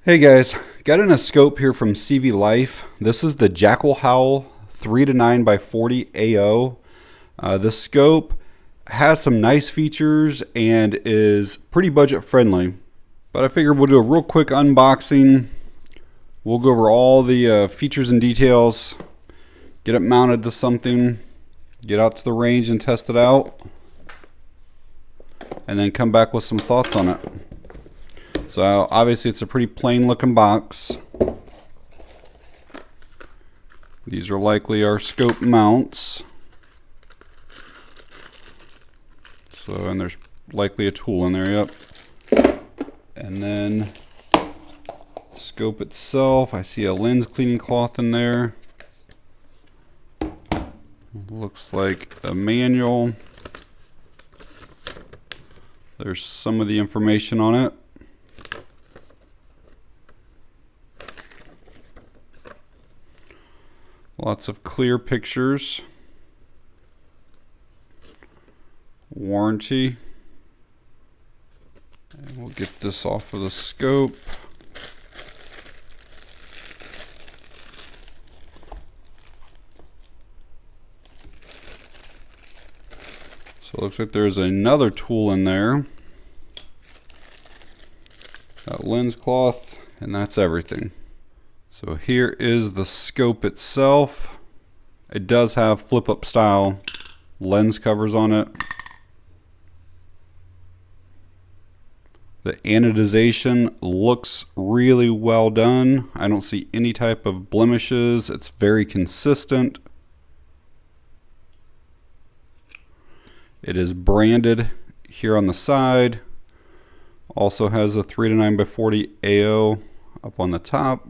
Hey guys, got in a scope here from CVLIFE. This is the JackalHowl 3-9x40 AO. This scope has some nice features and is pretty budget friendly. But I figured we'll do a real quick unboxing. We'll go over all the features and details, get it mounted to something, get out to the range and test it out, and then come back with some thoughts on it. So obviously it's a pretty plain looking box. These are likely our scope mounts. So, and there's likely a tool in there, yep. And then scope itself, I see a lens cleaning cloth in there. Looks like a manual. There's some of the information on it. Lots of clear pictures. Warranty. And we'll get this off of the scope. So it looks like there's another tool in there. That lens cloth, and that's everything. So here is the scope itself. It does have flip-up style lens covers on it. The anodization looks really well done. I don't see any type of blemishes. It's very consistent. It is branded here on the side. Also has a 3-9x40 AO up on the top.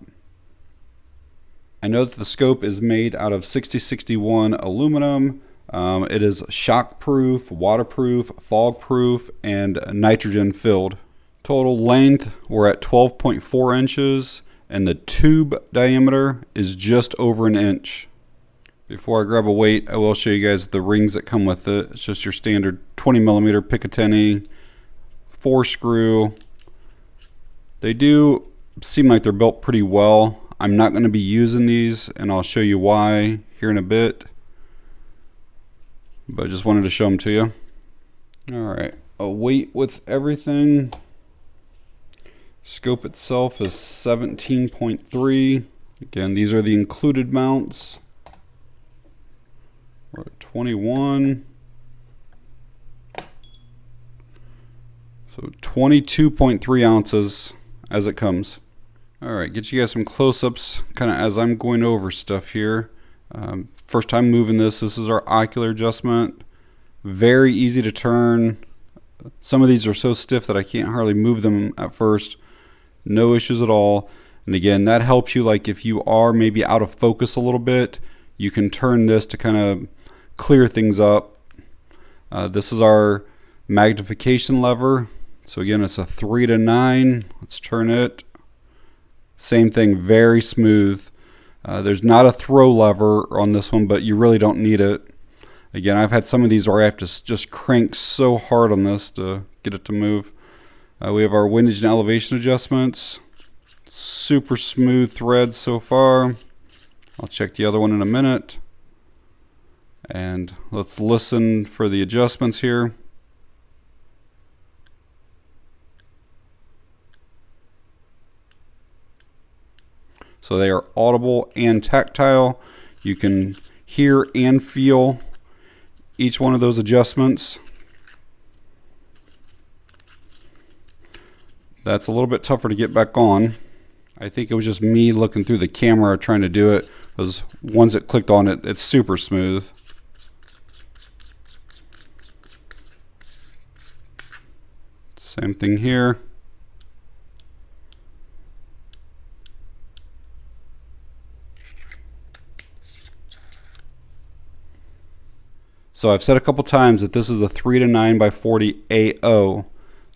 I know that the scope is made out of 6061 aluminum. It is shock-proof, waterproof, fog-proof, and nitrogen filled. Total length, we're at 12.4 inches, and the tube diameter is just over an inch. Before I grab a weight, I will show you guys the rings that come with it. It's just your standard 20mm Picatinny, 4-screw. They do seem like they're built pretty well. I'm not going to be using these, and I'll show you why here in a bit. But I just wanted to show them to you. Alright, a weight with everything. Scope itself is 17.3. Again, these are the included mounts. We're at 21. So 22.3 ounces as it comes. Alright, get you guys some close-ups kind of as I'm going over stuff here. First time moving this. This is our ocular adjustment. Very easy to turn. Some of these are so stiff that I can't hardly move them at first. No issues at all. And again, that helps you, like if you are maybe out of focus a little bit, you can turn this to kind of clear things up. This is our magnification lever. So again, it's a 3-9. Let's turn it. Same thing, very smooth. There's not a throw lever on this one, but you really don't need it. Again, I've had some of these where I have to just crank so hard on this to get it to move. We have our windage and elevation adjustments. Super smooth threads so far. I'll check the other one in a minute. And let's listen for the adjustments here. So they are audible and tactile. You can hear and feel each one of those adjustments. That's a little bit tougher to get back on. I think it was just me looking through the camera trying to do it, because once it clicked on it, it's super smooth. Same thing here. So I've said a couple times that this is a 3-9x40 AO.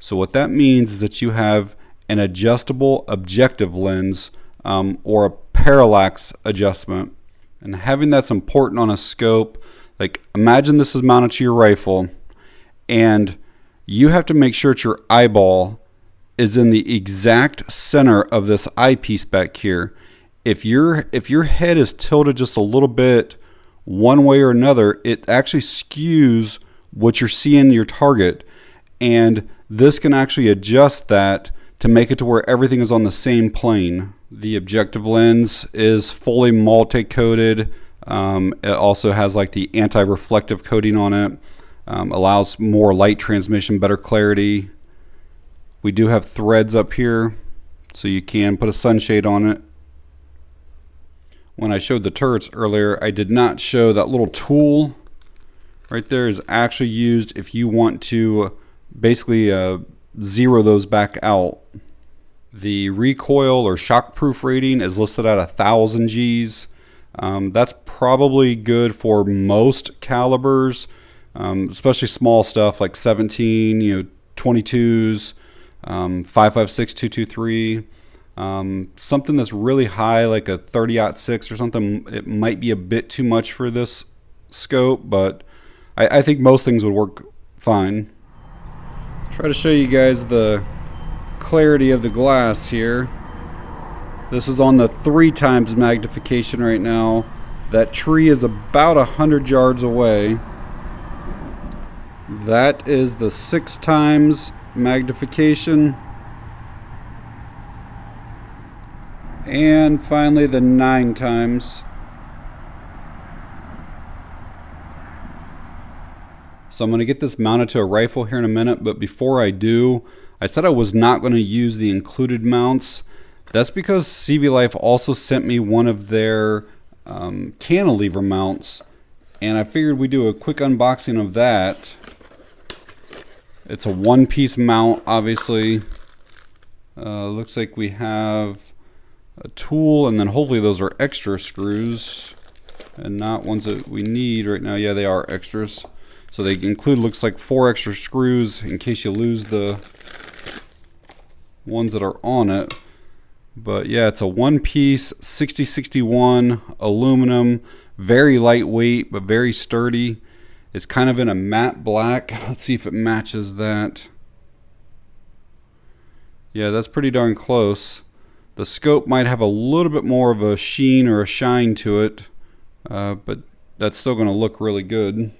So what that means is that you have an adjustable objective lens or a parallax adjustment. And having that's important on a scope. Like imagine this is mounted to your rifle and you have to make sure that your eyeball is in the exact center of this eyepiece back here. If your head is tilted just a little bit one way or another, it actually skews what you're seeing your target, and this can actually adjust that to make it to where everything is on the same plane. The objective lens is fully multi-coated. It also has like the anti-reflective coating on it. Allows more light transmission, better clarity. We do have threads up here, so you can put a sunshade on it. When I showed the turrets earlier, I did not show that little tool right there is actually used if you want to basically zero those back out. The recoil or shockproof rating is listed at 1,000 Gs. That's probably good for most calibers, especially small stuff like 17, 22s, 5.56, 223. Something that's really high like a 30-06 or something, it might be a bit too much for this scope, but I think most things would work fine. Try to show you guys the clarity of the glass here. This is on the 3x magnification right now. That tree is about 100 yards away. That is the 6x magnification. And finally the 9x. So I'm going to get this mounted to a rifle here in a minute, but before I do, I said I was not going to use the included mounts. That's because CVLIFE also sent me one of their cantilever mounts, and I figured we'd do a quick unboxing of that. It's a one-piece mount, obviously. Looks like we have a tool, and then hopefully those are extra screws and not ones that we need right now. Yeah, they are extras. So they include, looks like 4 extra screws in case you lose the ones that are on it. But yeah, it's a one-piece 6061 aluminum, very lightweight but very sturdy. It's kind of in a matte black. Let's see if it matches that. Yeah, that's pretty darn close. The scope might have a little bit more of a sheen or a shine to it, but that's still going to look really good.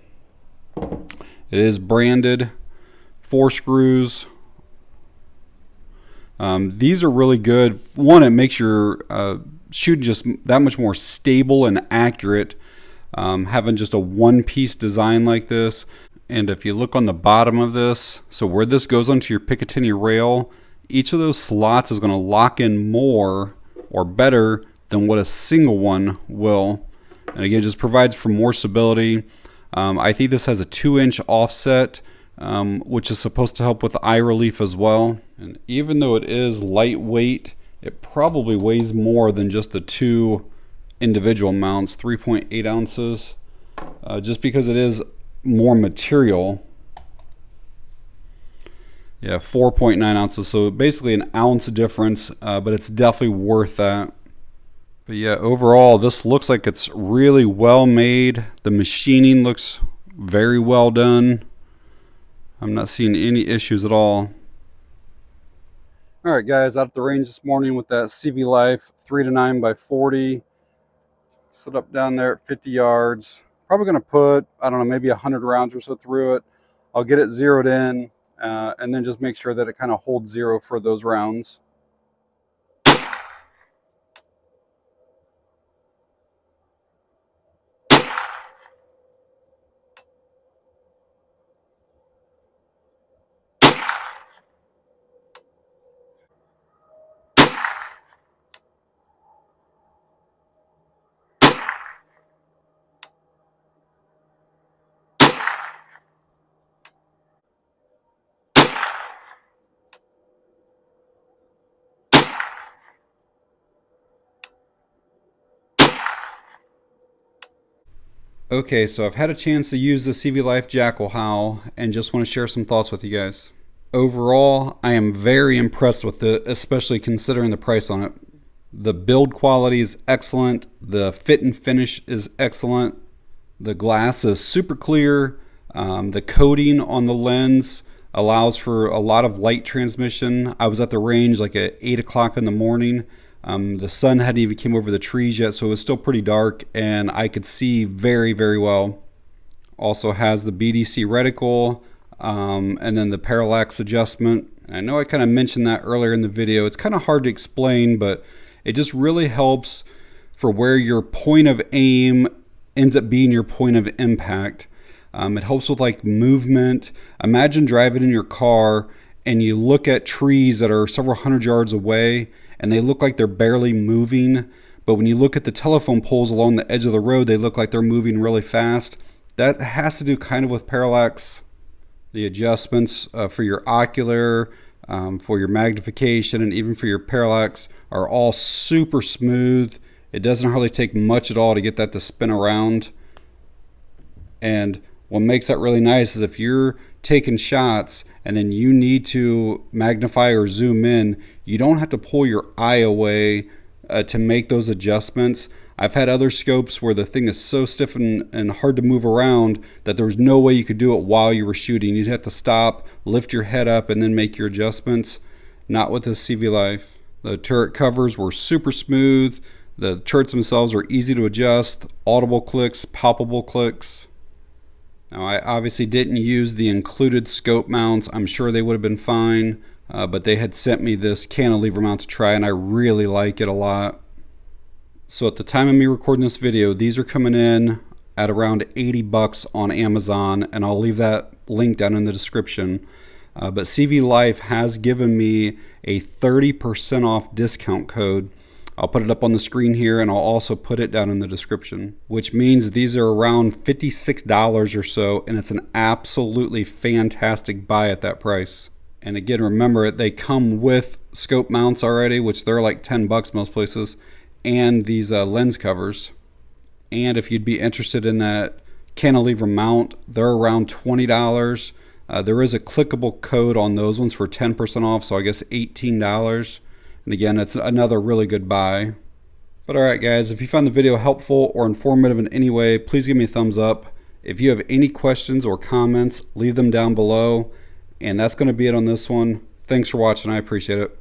It is branded, 4 screws. These are really good. One, it makes your shooting just that much more stable and accurate, having just a one-piece design like this. And if you look on the bottom of this, so where this goes onto your Picatinny rail, each of those slots is going to lock in more or better than what a single one will. And again, it just provides for more stability. I think this has a 2-inch offset, which is supposed to help with eye relief as well. And even though it is lightweight, it probably weighs more than just the 2 individual mounts, 3.8 ounces, just because it is more material. Yeah, 4.9 ounces, so basically an ounce difference, but it's definitely worth that. But yeah, overall, this looks like it's really well made. The machining looks very well done. I'm not seeing any issues at all. All right, guys, out at the range this morning with that CVLIFE 3-9x40. Set up down there at 50 yards. Probably going to put, I don't know, maybe 100 rounds or so through it. I'll get it zeroed in and then just make sure that it kind of holds zero for those rounds. Okay, so I've had a chance to use the CVLIFE JackalHowl and just want to share some thoughts with you guys. Overall, I am very impressed with it, especially considering the price on it. The build quality is excellent. The fit and finish is excellent. The glass is super clear. The coating on the lens allows for a lot of light transmission. I was at the range like at 8 o'clock in the morning. The sun hadn't even came over the trees yet, so it was still pretty dark, and I could see very, very well. Also has the BDC reticle, and then the parallax adjustment. I know I kind of mentioned that earlier in the video. It's kind of hard to explain, but it just really helps for where your point of aim ends up being your point of impact. It helps with like movement. Imagine driving in your car and you look at trees that are several hundred yards away and they look like they're barely moving. But when you look at the telephone poles along the edge of the road, they look like they're moving really fast. That has to do kind of with parallax. The adjustments for your ocular, for your magnification, and even for your parallax are all super smooth. It doesn't hardly take much at all to get that to spin around. And what makes that really nice is if you're taking shots and then you need to magnify or zoom in, you don't have to pull your eye away to make those adjustments. I've had other scopes where the thing is so stiff and hard to move around that there was no way you could do it while you were shooting. You'd have to stop, lift your head up, and then make your adjustments. Not with this CVLIFE. The turret covers were super smooth. The turrets themselves are easy to adjust. Audible clicks, palpable clicks. Now, I obviously didn't use the included scope mounts. I'm sure they would have been fine, but they had sent me this cantilever mount to try, and I really like it a lot. So at the time of me recording this video, these are coming in at around 80 bucks on Amazon, and I'll leave that link down in the description. But CVLIFE has given me a 30% off discount code. I'll put it up on the screen here, and I'll also put it down in the description, which means these are around $56 or so, and it's an absolutely fantastic buy at that price. And again, remember, they come with scope mounts already, which they're like 10 bucks most places, and these lens covers. And if you'd be interested in that cantilever mount, they're around $20. There is a clickable code on those ones for 10% off, so I guess $18. And again, it's another really good buy. But alright guys, if you found the video helpful or informative in any way, please give me a thumbs up. If you have any questions or comments, leave them down below. And that's going to be it on this one. Thanks for watching. I appreciate it.